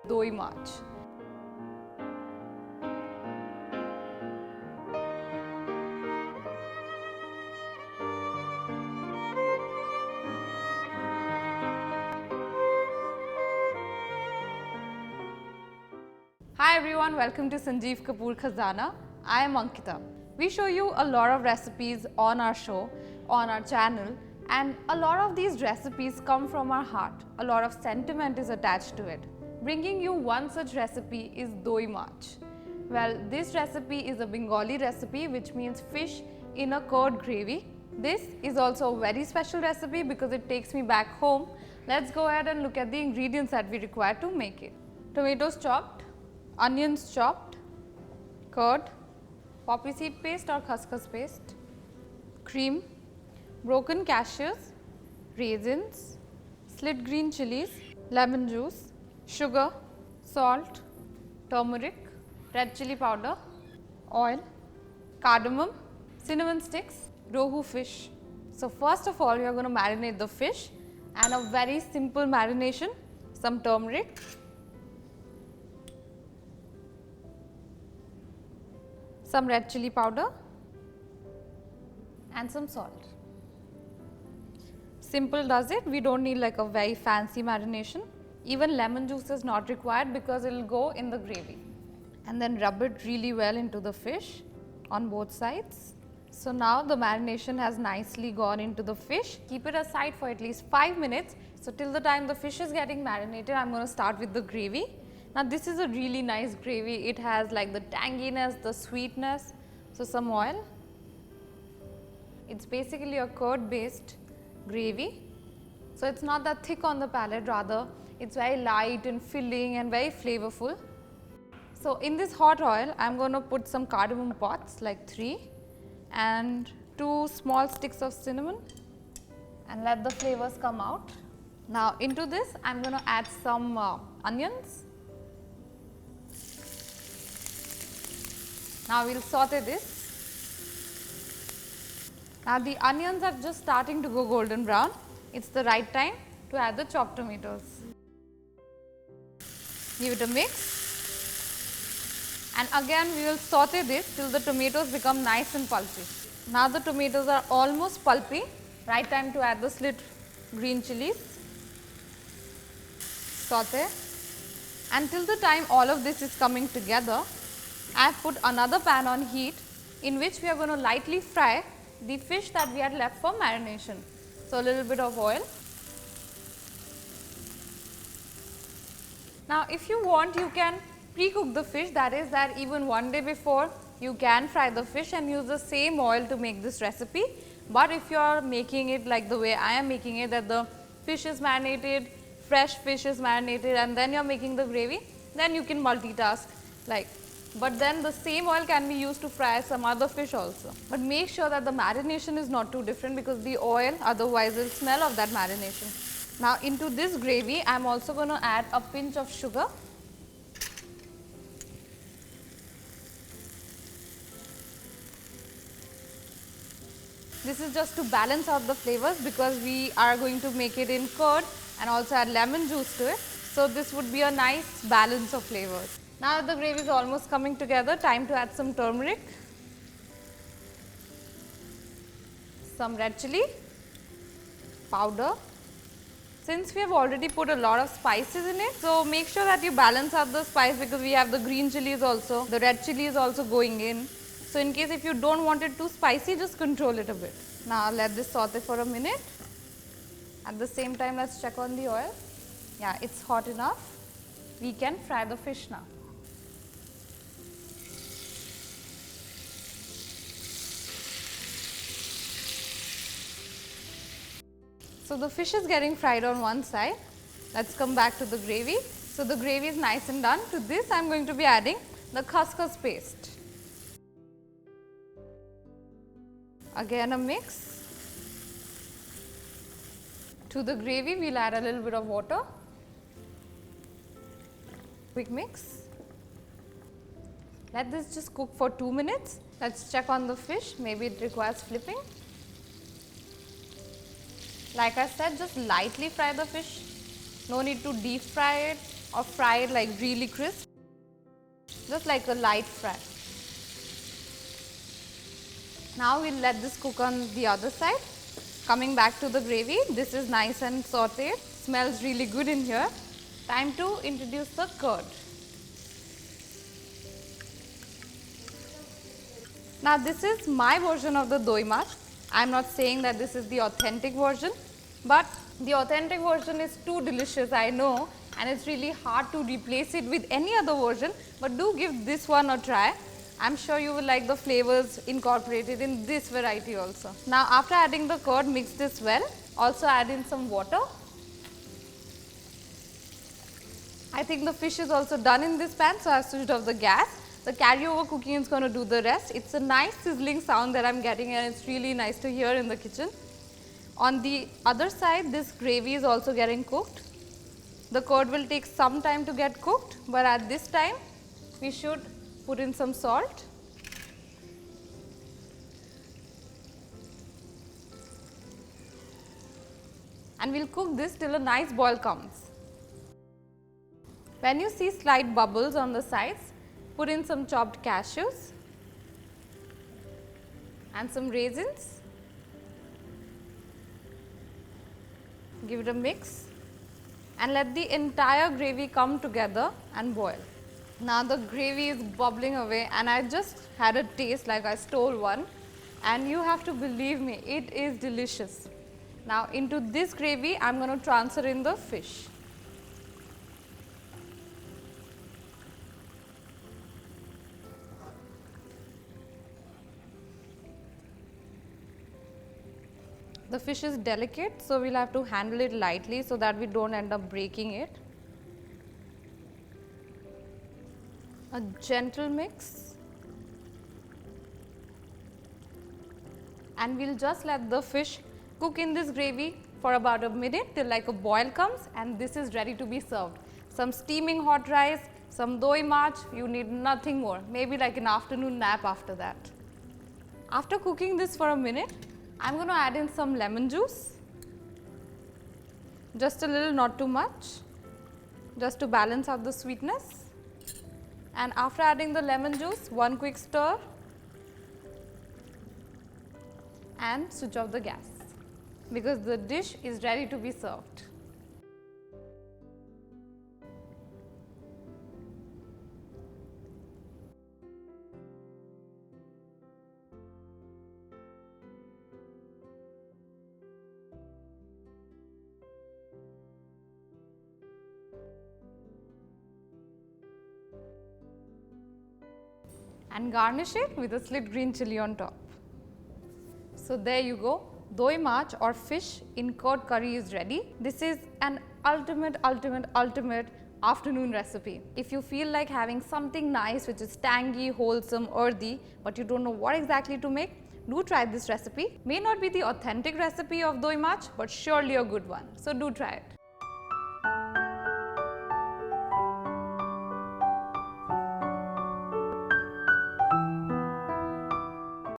Maach. Hi everyone, welcome to Sanjeev Kapoor Khazana. I am Ankita. We show you a lot of recipes on our show, on our channel, and a lot of these recipes come from our heart. A lot of sentiment is attached to it. Bringing you one such recipe is Maach. Well, this recipe is a Bengali recipe, which means fish in a curd gravy. This is also a very special recipe because it takes me back home. Let's go ahead and look at the ingredients that we require to make it. Tomatoes chopped, onions chopped, curd, poppy seed paste or khaskhas paste, cream, broken cashews, raisins, slit green chilies, lemon juice, sugar, salt, turmeric, red chili powder, oil, cardamom, cinnamon sticks, rohu fish. So first of all, we are going to marinate the fish, and a very simple marination, some turmeric, some red chili powder and some salt. Simple does it, we don't need like a very fancy marination. Even lemon juice is not required because it will go in the gravy. And then rub it really well into the fish on both sides. So now the marination has nicely gone into the fish. Keep it aside for at least 5 minutes. So till the time the fish is getting marinated, I am going to start with the gravy. Now this is a really nice gravy. It has like the tanginess, the sweetness. So some oil. It's basically a curd based gravy. So it's not that thick on the palate, rather it's very light and filling and very flavorful. So in this hot oil, I am going to put some cardamom pods, like 3, and 2 small sticks of cinnamon, and let the flavors come out. Now into this, I am going to add some onions. Now we will saute this. Now the onions are just starting to go golden brown. It's the right time to add the chopped tomatoes. Give it a mix. And again we will saute this till the tomatoes become nice and pulpy. Now the tomatoes are almost pulpy. Right time to add the slit green chilies. Saute. Until the time all of this is coming together, I have put another pan on heat in which we are going to lightly fry the fish that we had left for marination. So a little bit of oil. Now if you want, you can pre-cook the fish, that is that even one day before you can fry the fish and use the same oil to make this recipe. But if you are making it like the way I am making it, that the fish is marinated, fresh fish is marinated, and then you are making the gravy, then you can multitask. But then the same oil can be used to fry some other fish also. But make sure that the marination is not too different because the oil otherwise will smell of that marination. Now into this gravy, I am also going to add a pinch of sugar. This is just to balance out the flavors because we are going to make it in curd and also add lemon juice to it. So this would be a nice balance of flavors. Now that the gravy is almost coming together, time to add some turmeric, some red chili powder. Since we have already put a lot of spices in it, so make sure that you balance out the spice because we have the green chilies also, the red chili is also going in. So in case if you don't want it too spicy, just control it a bit. Now let this saute for a minute. At the same time, let's check on the oil. Yeah, it's hot enough. We can fry the fish now. So the fish is getting fried on one side. Let's come back to the gravy. So the gravy is nice and done. To this, I am going to be adding the khaskhas paste. Again a mix. To the gravy, we will add a little bit of water. Quick mix. Let this just cook for 2 minutes. Let's check on the fish. Maybe it requires flipping. Like I said, just lightly fry the fish. No need to deep fry it. or fry it like really crisp, just like a light fry. Now we'll let this cook on the other side. Coming back to the gravy, this is nice and sauteed, smells really good in here. Time to introduce the curd. Now this is my version of the doi maach. I am not saying that this is the authentic version, but the authentic version is too delicious, I know, and it's really hard to replace it with any other version, but do give this one a try. I'm sure you will like the flavors incorporated in this variety also. Now after adding the curd, mix this well. Also add in some water. I think the fish is also done in this pan, so I've switched off the gas. The carryover cooking is going to do the rest. It's a nice sizzling sound that I'm getting, and it's really nice to hear in the kitchen. On the other side, this gravy is also getting cooked. The curd will take some time to get cooked, but at this time we should put in some salt. And we'll cook this till a nice boil comes. When you see slight bubbles on the sides, put in some chopped cashews and some raisins. Give it a mix and let the entire gravy come together and boil. Now the gravy is bubbling away, and I just had a taste like I stole one, and you have to believe me, it is delicious. Now into this gravy I am going to transfer in the fish. The fish is delicate, so we'll have to handle it lightly so that we don't end up breaking it. A gentle mix, and we'll just let the fish cook in this gravy for about a minute till like a boil comes, and this is ready to be served. Some steaming hot rice, some doi maach, you need nothing more, maybe like an afternoon nap after that. After cooking this for a minute, I'm going to add in some lemon juice, just a little, not too much, just to balance out the sweetness. And after adding the lemon juice, one quick stir and switch off the gas, because the dish is ready to be served. And garnish it with a slit green chili on top. So there you go, doi maach or fish in curd curry is ready. This is an ultimate afternoon recipe. If you feel like having something nice which is tangy, wholesome, earthy, but you don't know what exactly to make, do try this recipe. May not be the authentic recipe of doi maach, but surely a good one. So do try it.